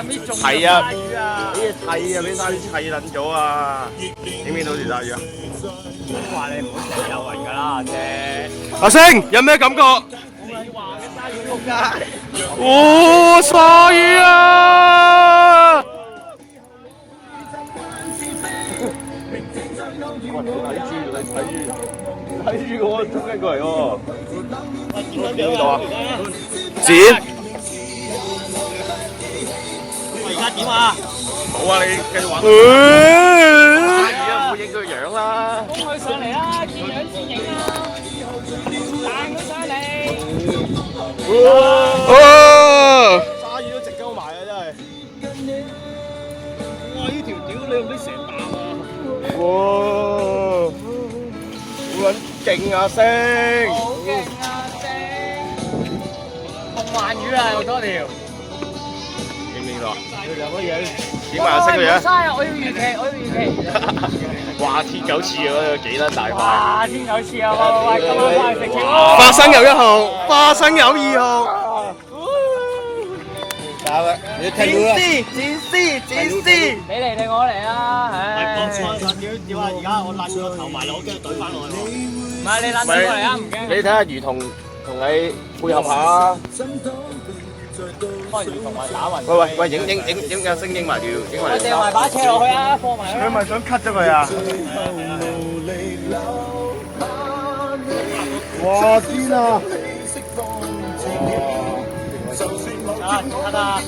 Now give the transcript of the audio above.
係啊，啲砌啊，俾晒啲砌撚咗啊！見唔見到條鯊魚啊？話你唔好成日有人㗎啦，姐。阿星有咩感覺？你話嘅鯊魚仆街。哦，鯊魚啊！睇住我衝緊過嚟喎！點呢度啊？剪。我而家點啊？冇啊！你繼續玩。而家唔好影佢樣啦。衝佢上嚟啦，見樣先影啊！彈佢上嚟。鯊魚都直鳩埋啊！真係。哇！呢條屌你用啲成啖啊！哇！好撚勁啊，星！好勁啊，星！紅鰻魚啊，有多條。見唔見到啊？兩個樣。點啊，星佢啊！生日我要預期，我要預期。哇！天九翅嗰個幾撚大塊？哇！天九翅啊！喂，今晚翻去食條。花生油1號，花生油2號。打啦！你睇到啦！剪絲，你嚟定我嚟啊！唉。點啊！而家我揦住個頭埋落，跟住懟翻落去。唔係你攬住過嚟啊！唔驚。你睇下魚同你配合下啊！開魚同埋打暈。喂，影阿星影埋條，影埋我條。掟埋把車落去啊！放埋。佢咪想 cut 咗佢啊？哇！癲啊！啊！得啊！